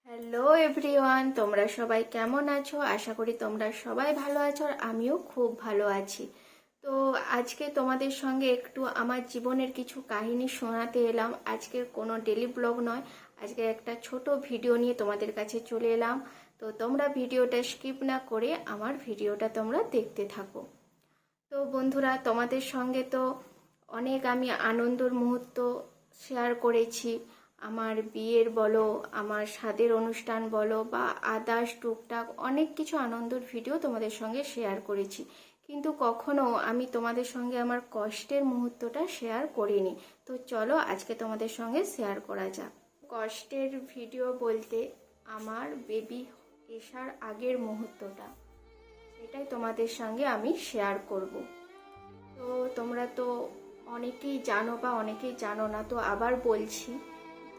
Hello everyone, তোমরা সবাই কেমন আছো? আশা করি তোমরা সবাই ভালো আছো আর আমিও খুব ভালো আছি। তো আজকে তোমাদের সঙ্গে একটু আমার জীবনের কিছু কাহিনী শোনাতে এলাম। আজকের কোনো ডেলি ব্লগ নয়, আজকে একটা ছোট ভিডিও নিয়ে তোমাদের কাছে চলে এলাম। তো তোমরা ভিডিওটা স্কিপ না করে আমার ভিডিওটা তোমরা দেখতে থাকো। তো বন্ধুরা, তোমাদের সঙ্গে তো অনেক আমি আনন্দের মুহূর্ত শেয়ার করেছি। আমার বিয়ের বলো, আমার স্বাদের অনুষ্ঠান বলো বা আদার্স টুকটাক অনেক কিছু আনন্দের ভিডিও তোমাদের সঙ্গে শেয়ার করেছি, কিন্তু কখনো আমি তোমাদের সঙ্গে আমার কষ্টের মুহূর্তটা শেয়ার করিনি। তো চলো আজকে তোমাদের সঙ্গে শেয়ার করা যাক। কষ্টের ভিডিও বলতে আমার বেবি আসার আগের মুহূর্তটা, সেটাই তোমাদের সঙ্গে আমি শেয়ার করব। তো তোমরা তো অনেকেই জানো বা অনেকেই জানো না, তো আবার বলছি।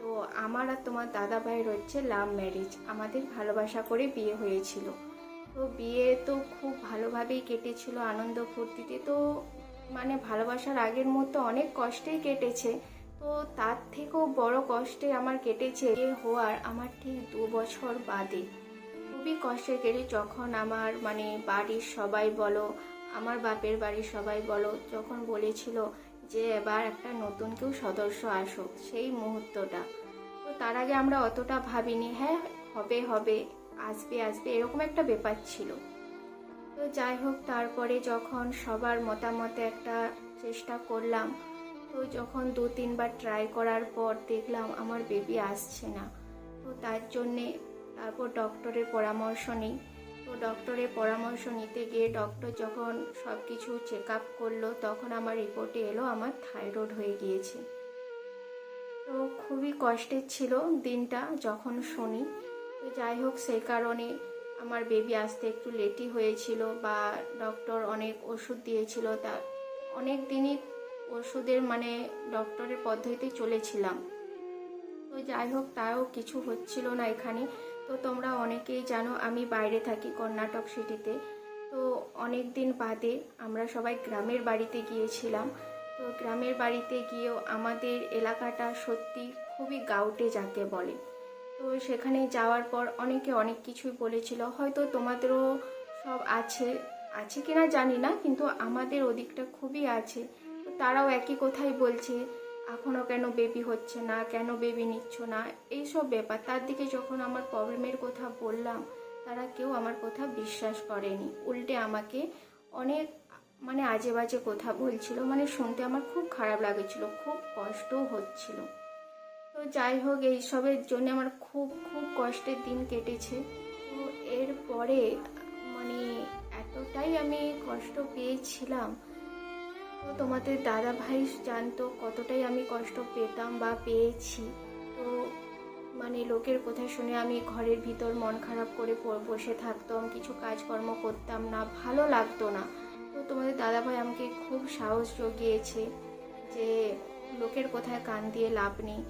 তো আমার আর তোমার দাদা ভাইয়ের হচ্ছে লাভ ম্যারেজ, আমাদের ভালোবাসা করে বিয়ে হয়েছিল। তো বিয়ে তো খুব ভালোভাবেই কেটেছিল, আনন্দ ফুর্তিতে। তো মানে ভালোবাসার আগের মতো অনেক কষ্টেই কেটেছে, তো তার থেকেও বড় কষ্টে আমার কেটেছে বিয়ে হওয়ার আমার ঠিক 2 বছর বাদে। খুবই কষ্টে কেটে, যখন আমার মানে বাড়ির সবাই বলো, আমার বাপের বাড়ির সবাই বলো, যখন বলেছিল যে এবার একটা নতুন কেউ সদস্য আসুক, সেই মুহূর্তটা। তো তার আগে আমরা অতটা ভাবিনি, হ্যাঁ হবে হবে, আসবে আসবে, এরকম একটা ব্যাপার ছিল। তো যাই হোক, তারপরে যখন সবার মতামতে একটা চেষ্টা করলাম, তো যখন 2-3 বার ট্রাই করার পর দেখলাম আমার বেবি আসছে না। তো তার জন্যে তারপর ডক্টরের পরামর্শ নিই। তো ডক্টরের পরামর্শ নিতে গিয়ে ডক্টর যখন সব কিছু চেক আপ করলো, তখন আমার রিপোর্টে এলো আমার থাইরয়েড হয়ে গিয়েছে। তো খুবই কষ্টের ছিল দিনটা যখন শুনি। তো যাই হোক, সেই কারণে আমার বেবি আসতে একটু লেটই হয়েছিল, বা ডক্টর অনেক ওষুধ দিয়েছিল, তা অনেক দিনই ওষুধের মানে ডক্টরের পদ্ধতিতে চলেছিলাম। তো যাই হোক, তাও কিছু হচ্ছিল না এখানে। তো তোমরা অনেকেই জানো আমি বাইরে থাকি কর্ণাটক সিটিতে। তো অনেক দিন বাদে আমরা সবাই গ্রামের বাড়িতে গিয়েছিলাম। তো গ্রামের বাড়িতে গিয়েও আমাদের এলাকাটা সত্যি খুবই গাউটে যাকে বলে। তো সেখানে যাওয়ার পর অনেকে অনেক কিছুই বলেছিল, হয়তো তোমাদেরও সব আছে, আছে কিনা জানি না, কিন্তু আমাদের ওদিকটা খুবই আছে। তো তারাও একই কথাই বলছে, এখনও কেন বেবি হচ্ছে না, কেন বেবি নিচ্ছ না, এইসব ব্যাপার। তার দিকে যখন আমার প্রবলেমের কথা বললাম, তারা কেউ আমার কথা বিশ্বাস করেনি, উল্টে আমাকে অনেক মানে আজে বাজে কথা বলছিল। মানে শুনতে আমার খুব খারাপ লাগছিল, খুব কষ্টও হচ্ছিল। তো যাই হোক, এইসবের জন্য আমার খুব খুব কষ্টের দিন কেটেছে। তো এরপরে মানে এতটাই আমি কষ্ট পেয়েছিলাম। তো তোমাদের দাদা ভাই জানতো কতটাই আমি কষ্ট পেতাম বা পেয়েছি। তো মানে লোকের কথা শুনে আমি ঘরের ভিতর মন খারাপ করে বসে থাকতাম, কিছু কাজকর্ম করতাম না, ভালো লাগতো না। তো তোমাদের দাদা ভাই আমাকে খুব সাহস জুগিয়েছে যে লোকের কথায় কান দিয়ে লাভ নেই।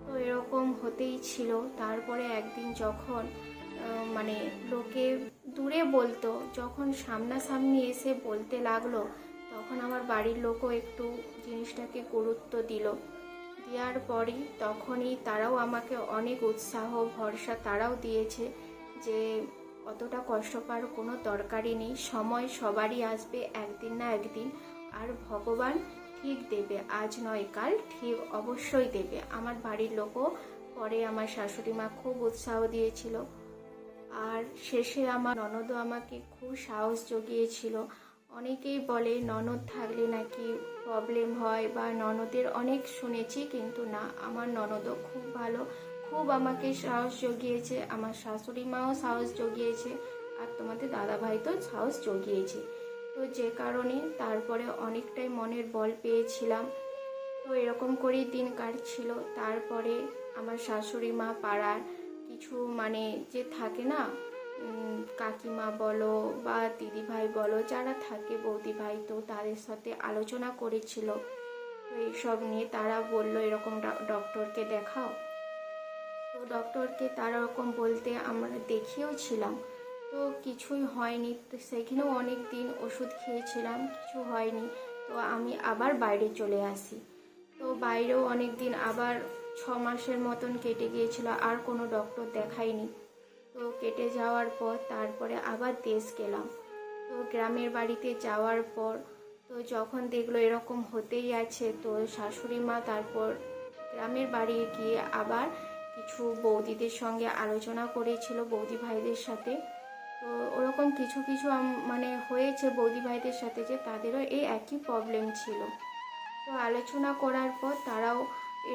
তো এরকম হতেই ছিল। তারপরে একদিন যখন মানে লোকে দূরে বলতো, যখন সামনাসামনি এসে বলতে লাগলো, তখন আমার বাড়ির লোকও একটু জিনিসটাকে গুরুত্ব দিল। দেওয়ার পরই তখনই তারাও আমাকে অনেক উৎসাহ ভরসা তারাও দিয়েছে যে অতটা কষ্ট পাওয়ার কোনো দরকারই নেই, সময় সবারই আসবে একদিন না একদিন, আর ভগবান ঠিক দেবে, আজ নয় কাল ঠিক অবশ্যই দেবে। আমার বাড়ির লোকও পরে আমার শাশুড়ি মা খুব উৎসাহ দিয়েছিল। আর শেষে আমার ননদও আমাকে খুব সাহস জুগিয়েছিল। অনেকেই বলে ননদ থাকলে নাকি প্রবলেম হয়, বা ননদের অনেক শুনেছি, কিন্তু না, আমার ননদও খুব ভালো, খুব আমাকে সাহস জুগিয়েছে, আমার শাশুড়ি মাও সাহস জুগিয়েছে, আর তোমাদের দাদাভাই তো সাহস জুগিয়েছে। তো যে কারণে তারপরে অনেকটাই মনের বল পেয়েছিলাম। তো এরকম করেই দিন কাটছিল। তারপরে আমার শাশুড়ি মা, পাড়ার কিছু মানে যে থাকে না, কাকিমা বলো বা দিদিভাই বলো, যারা থাকে বৌদি ভাই, তো তাদের সাথে আলোচনা করেছিল। তো এইসব নিয়ে তারা বললো এরকম ডক্টরকে দেখাও। তো ডক্টরকে তারা ওরকম বলতে আমরা দেখিয়েও ছিলাম, তো কিছুই হয়নি। তো সেখানেও অনেক দিন ওষুধ খেয়েছিলাম, কিছু হয়নি। তো আমি আবার বাইরে চলে আসি। তো বাইরেও অনেক দিন আবার 6 মাসের মতন কেটে গিয়েছিল, আর কোনো ডক্টর দেখাইনি। তো কেটে যাওয়ার পর তারপরে আবার দেশ গেলাম। তো গ্রামের বাড়িতে যাওয়ার পর তো যখন দেখলো এরকম হতেই আছে, তো শাশুড়ি মা তারপর গ্রামের বাড়ি গিয়ে আবার কিছু বৌদিদের সঙ্গে আলোচনা করেছিল, বৌদি ভাইদের সাথে। তো ওরকম কিছু কিছু মানে হয়েছে বৌদি ভাইদের সাথে, যে তাদেরও এই একই প্রবলেম ছিল। তো আলোচনা করার পর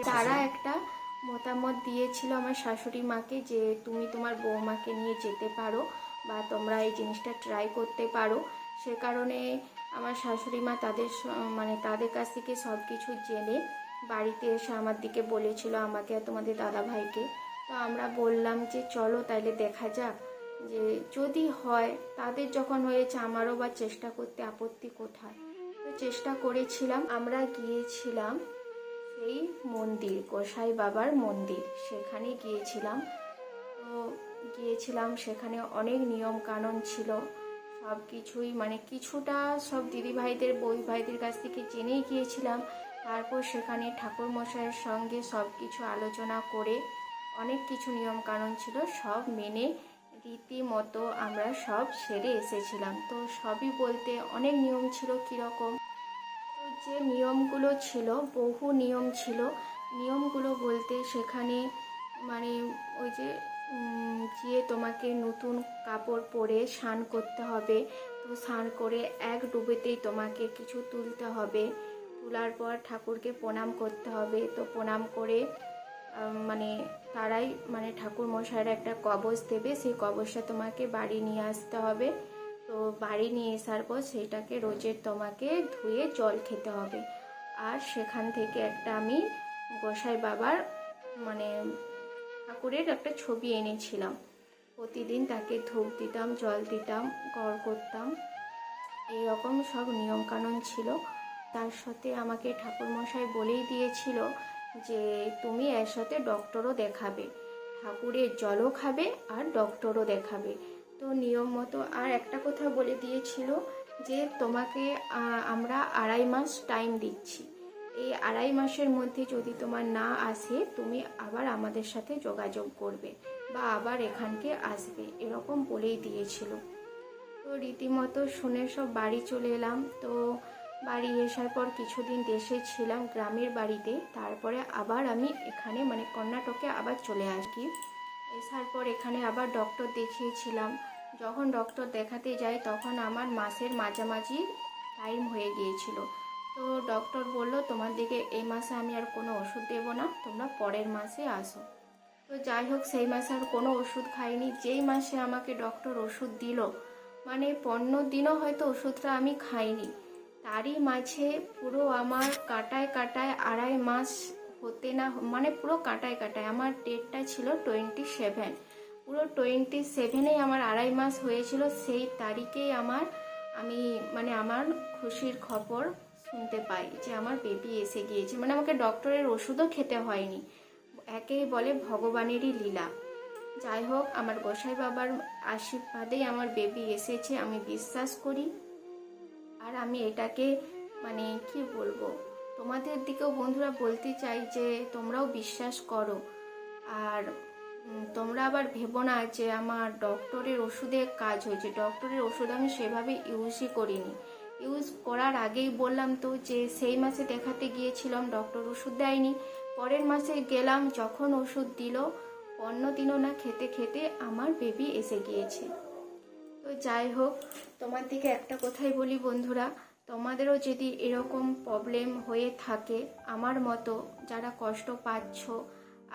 তারা একটা মতামত দিয়েছিল আমার শাশুড়ি মাকে, যে তুমি তোমার বৌমাকে নিয়ে যেতে পারো বা তোমরা এই জিনিসটা ট্রাই করতে পারো। সে কারণে আমার শাশুড়ি মা মানে তাদের কাছ থেকে সব কিছু জেনে বাড়িতে এসে আমার দিকে বলেছিল, আমাকে আর তোমাদের দাদা ভাইকে। তো আমরা বললাম যে চলো তাইলে দেখা যাক, যে যদি হয়, তাদের যখন হয়েছে আমারও বা চেষ্টা করতে আপত্তি কোথায়। তো চেষ্টা করেছিলাম। আমরা গিয়েছিলাম সেই মন্দির, গোসাই বাবার মন্দির, সেখানে গিয়েছিলাম। তো গিয়েছিলাম, সেখানে অনেক নিয়ম কানুন ছিল, সব কিছুই মানে কিছুটা সব দিদিভাইদের বই ভাইদের কাছ থেকে জেনেই গিয়েছিলাম। তারপর সেখানে ঠাকুর মশাইয়ের সঙ্গে সব কিছু আলোচনা করে অনেক কিছু নিয়ম কানুন ছিল, সব মেনে রীতিমতো আমরা সব সেরে এসেছিলাম। তো সবই বলতে অনেক নিয়ম ছিল। কীরকম? তো যে নিয়মগুলো ছিল, বহু নিয়ম ছিল। নিয়মগুলো বলতে সেখানে মানে ওই যে গিয়ে তোমাকে নতুন কাপড় পরে স্নান করতে হবে। তো স্নান করে এক ডুবেতেই তোমাকে কিছু তুলতে হবে। তোলার পর ঠাকুরকে প্রণাম করতে হবে। তো প্রণাম করে মানে তারাই মানে ঠাকুর মশাইয়ের একটা কবচ দেবে, সেই কবচটা তোমাকে বাড়ি নিয়ে আসতে হবে। তো বাড়ি নিয়ে আসার পর সেইটাকে রোজের তোমাকে ধুয়ে জল খেতে হবে। আর সেখান থেকে একটা আমি গোসাই বাবার মানে ঠাকুরের একটা ছবি এনেছিলাম। প্রতিদিন তাকে ধূপ দিতাম, জল দিতাম, গড় করতাম, এইরকম সব নিয়মকানুন ছিল। তার সাথে আমাকে ঠাকুরমশাই বলেই দিয়েছিল যে তুমি এর সাথে ডক্টরও দেখাবে, ঠাকুরের জলও খাবে আর ডক্টরও দেখাবে। তো নিয়ম মতো আর একটা কথা বলে দিয়েছিল যে তোমাকে আমরা 2.5 মাস টাইম দিচ্ছি, এই 2.5 মাসের মধ্যে যদি তোমার না আসে তুমি আবার আমাদের সাথে যোগাযোগ করবে বা আবার এখানকে আসবে, এরকম বলেই দিয়েছিল। তো রীতিমতো শুনে সব বাড়ি চলে এলাম। তো বাড়ি আসার পর কিছুদিন দেশে ছিলাম গ্রামের বাড়িতে, তারপরে আবার আমি এখানে মানে কর্ণাটকে আবার চলে আসি। আসার পর এখানে আবার ডক্টর দেখিয়েছিলাম। যখন ডক্টর দেখাতে যাই তখন আমার মাসের মাঝামাঝি টাইম হয়ে গিয়েছিল। তো ডক্টর বলল তোমার দিকে এই মাসে আমি আর কোনো ওষুধ দেবো না, তোমরা পরের মাসে আসো। তো যাই হোক, সেই মাসে আর কোনো ওষুধ খাইনি। যেই মাসে আমাকে ডক্টর ওষুধ দিল, মানে 15 দিনও হয়তো ওষুধটা আমি খাইনি, তারই মাঝে পুরো আমার কাটায় কাটায় 2.5 মাস হতে না মানে পুরো কাটায় কাটায় আমার ডেটটা ছিল 27, পুরো 27-এই আমার 2.5 মাস হয়েছিল। সেই তারিখেই আমি মানে আমার খুশির খবর শুনতে পাই যে আমার বেবি এসে গিয়েছে। মানে আমাকে ডক্টরের ওষুধও খেতে হয়নি, একেই বলে ভগবানেরই লীলা। যাই হোক, আমার গোসাই বাবার আশীর্বাদেই আমার বেবি এসেছে, আমি বিশ্বাস করি। আর আমি এটাকে মানে কি বলবো, তোমাদের দিকেও বন্ধুরা বলতে চাই যে তোমরাও বিশ্বাস করো। আর তোমরা আবার ভেবো না যে আমার ডক্টরের ওষুধে কাজ হয়েছে। ডক্টরের ওষুধ আমি সেভাবে ইউজই করিনি। ইউজ করার আগেই বললাম তো যে সেই মাসে দেখাতে গিয়েছিলাম, ডক্টর ওষুধ দেয়নি। পরের মাসে গেলাম, যখন ওষুধ দিল 15 দিনও না খেতে খেতে আমার বেবি এসে গিয়েছে। তো যাই হোক, তোমার দিকে একটা কথাই বলি বন্ধুরা, তোমাদেরও যদি এরকম প্রবলেম হয়ে থাকে আমার মতো, যারা কষ্ট পাচ্ছ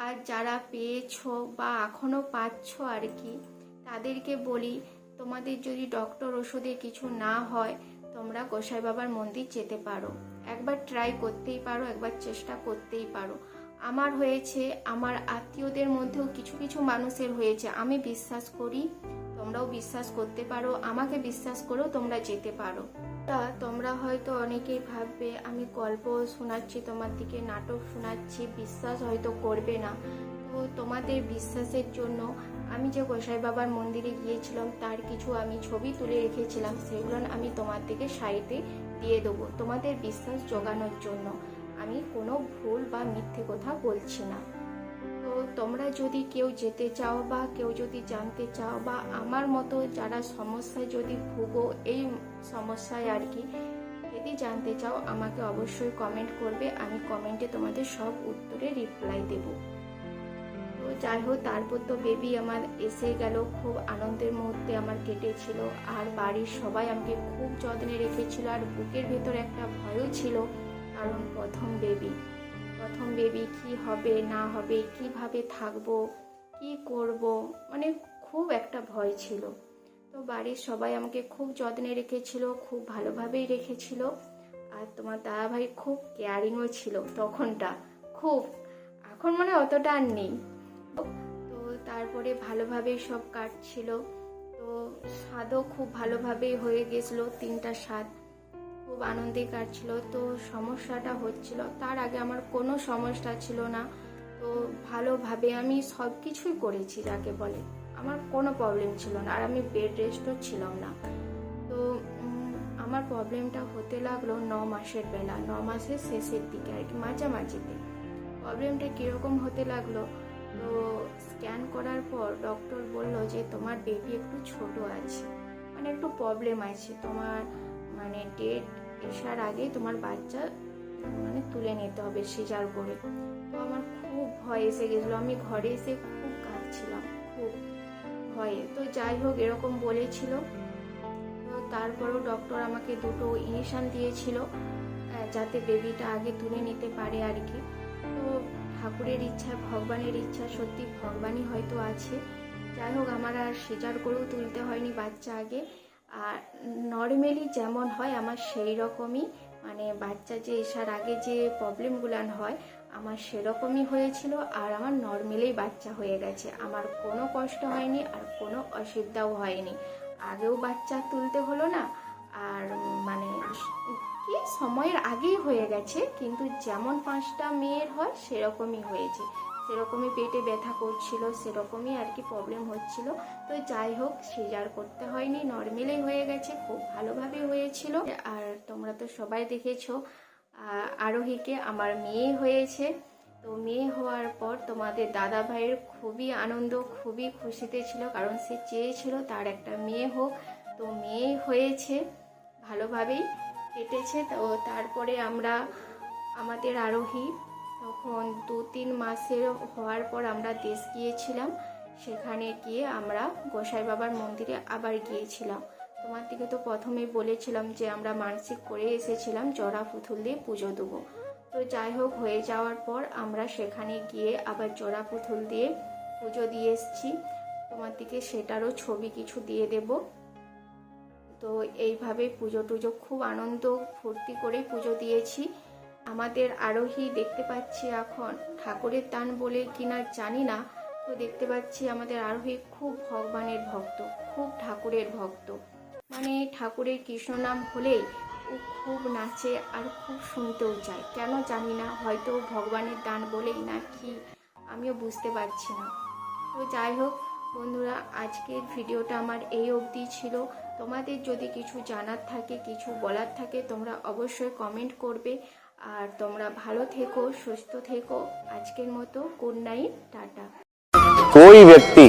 আর যারা পেয়েছো বা এখনও পাচ্ছ আর কি, তাদেরকে বলি তোমাদের যদি ডক্টর ওষুধে কিছু না হয় তোমরা গোসাই বাবার মন্দির যেতে পারো, একবার ট্রাই করতেই পারো, একবার চেষ্টা করতেই পারো। আমার হয়েছে, আমার আত্মীয়দের মধ্যেও কিছু কিছু মানুষের হয়েছে। আমি বিশ্বাস করি, তোমরাও বিশ্বাস করতে পারো, আমাকে বিশ্বাস করেও তোমরা যেতে পারো। তা তোমরা হয়তো অনেকেই ভাববে আমি গল্প শোনাচ্ছি তোমার দিকে, নাটক শোনাচ্ছি, বিশ্বাস হয়তো করবে না। তো তোমাদের বিশ্বাসের জন্য আমি যে গোসাই বাবার মন্দিরে গিয়েছিলাম তার কিছু আমি ছবি তুলে রেখেছিলাম, সেগুলো আমি তোমার দিকে সাইডে দিয়ে দেবো তোমাদের বিশ্বাস জোগানোর জন্য। আমি কোনো ভুল বা মিথ্যে কথা বলছি না। তো তোমরা যদি কেউ যেতে চাও বা কেউ যদি জানতে চাও বা আমার মতো যারা সমস্যায় যদি ভুগো, এই সমস্যায় আর কি যদি জানতে চাও, আমাকে অবশ্যই কমেন্ট করবে। আমি কমেন্টে তোমাদের সব উত্তরে রিপ্লাই দেব। তো যাই হোক, তারপর তো বেবি আমার এসে গেল। খুব আনন্দের মুহূর্তে আমার কেটেছিল। আর বাড়ির সবাই আমাকে খুব যত্নে রেখেছিল। আর বুকের ভেতর একটা ভয়ও ছিল, কারণ প্রথম বেবি কি হবে না হবে, কিভাবে থাকবো, কি করব, মানে খুব একটা ভয় ছিল। তো বাড়ির সবাই আমাকে খুব যত্নে রেখেছিল, খুব ভালোভাবেই রেখেছিল। আর তোমার দাদাভাই খুব কেয়ারিংও ছিল তখনটা, খুব। এখন মানে অতটা আর নেই। তো তারপরে ভালোভাবেই সব কাটছিল। তো স্বাদও খুব ভালোভাবেই হয়ে গেছিল, 3টা স্বাদ খুব আনন্দে কাটছিল। তো সমস্যাটা হচ্ছিল, তার আগে আমার কোনো সমস্যা ছিল না। তো ভালোভাবে আমি সব কিছুই করেছি, যাকে বলে আমার কোনো প্রবলেম ছিল না। আর আমি বেড রেস্টও ছিলাম না। তো আমার প্রবলেমটা হতে লাগলো 9 মাসের বেলা, 9 মাসের শেষের দিকে আর কি, মাঝামাঝিতে প্রবলেমটা কীরকম হতে লাগলো। তো স্ক্যান করার পর ডক্টর বলল যে তোমার বেবি একটু ছোট আছে, মানে একটু প্রবলেম আছে, তোমার মানে ডেট আসার আগে তোমার বাচ্চা মানে তুলে নিতে হবে সিজার করে। তো আমার খুব ভয় এসে গেছিলো, আমি ঘরে এসে খুব কাঁদছিলাম, খুব ভয়ে। তো যাই হোক, এরকম বলেছিল। তো তারপরেও ডক্টর আমাকে 2টো ইঞ্জেকশন দিয়েছিল, যাতে বেবিটা আগে তুলে নিতে পারে আর কি। তো ঠাকুরের ইচ্ছা, ভগবানের ইচ্ছা, সত্যি ভগবানই হয়তো আছে। যাই হোক, আমার আর সিজার করেও তুলতে হয়নি বাচ্চা আগে। আর নর্মালি যেমন হয় আমার সেই রকমই, মানে বাচ্চা যে আসার আগে যে প্রবলেমগুলো হয় আমার সেরকমই হয়েছিল। আর আমার নর্মালেই বাচ্চা হয়ে গেছে, আমার কোনো কষ্ট হয়নি আর কোনো অসুবিধাও হয়নি। আগেও বাচ্চা তুলতে হলো না, আর মানে কি সময়ের আগেই হয়ে গেছে, কিন্তু যেমন 5টা মেয়ের হয় সেরকমই হয়েছে, সেরকমই পেটে ব্যথা করছিল, সেরকমই আর কি প্রবলেম হচ্ছিল। তো যাই হোক, সিজার করতে হয়নি, নর্মালি হয়ে গেছে, খুব ভালোভাবে হয়েছিল। আর তোমরা তো সবাই দেখেছো আরোহীকে, আমার মেয়ে হয়েছে। তো মেয়ে হওয়ার পর তোমাদের দাদা ভাইয়ের খুবই আনন্দ, খুবই খুশিতে ছিল, কারণ সে চেয়েছিল তার একটা মেয়ে হোক। তো মেয়ে হয়েছে, ভালোভাবেই কেটেছে। তো তারপরে আমরা আমাদের আরোহী তখন 2-3 মাসের হওয়ার পর আমরা দেশ গিয়েছিলাম। সেখানে গিয়ে আমরা গোসাই বাবার মন্দিরে আবার গিয়েছিলাম। তোমার দিকে তো প্রথমেই বলেছিলাম যে আমরা মানসিক করে এসেছিলাম জড়া পুতুল দিয়ে পুজো দেবো। তো যাই হোক, হয়ে যাওয়ার পর আমরা সেখানে গিয়ে আবার জড়া পুতুল দিয়ে পুজো দিয়ে এসেছি। তোমার দিকে সেটারও ছবি কিছু দিয়ে দেব। তো এইভাবে পুজো টুজো খুব আনন্দ ফুর্তি করে পুজো দিয়েছি। আমাদের আরোহী দেখতে পাচ্ছি এখন ঠাকুরের দান বলে কিনা জানি না, তো দেখতে পাচ্ছি আমাদের আরোহী খুব ভগবানের ভক্ত, খুব ঠাকুরের ভক্ত। মানে ঠাকুরের কৃষ্ণ নাম হলেই ও খুব নাচে আর খুব শুনতেও চায়, কেন জানি না, হয়তো ভগবানের দান বলেই না কি, আমিও বুঝতে পারছি না। তো যাই হোক বন্ধুরা, আজকের ভিডিওটা আমার এই অবধি ছিল। তোমাদের যদি কিছু জানার থাকে, কিছু বলার থাকে, তোমরা অবশ্যই কমেন্ট করবে। আর তোমরা ভালো থেকো, সুস্থ থেকো। আজকের মতো গুড নাইট, টাটা। कोई व्यक्ति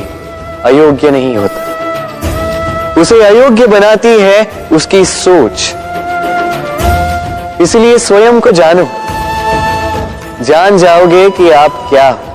अयोग्य नहीं होता, उसे अयोग्य बनाती है उसकी सोच। इसलिए स्वयं को जानो, जान जाओगे कि आप क्या हो।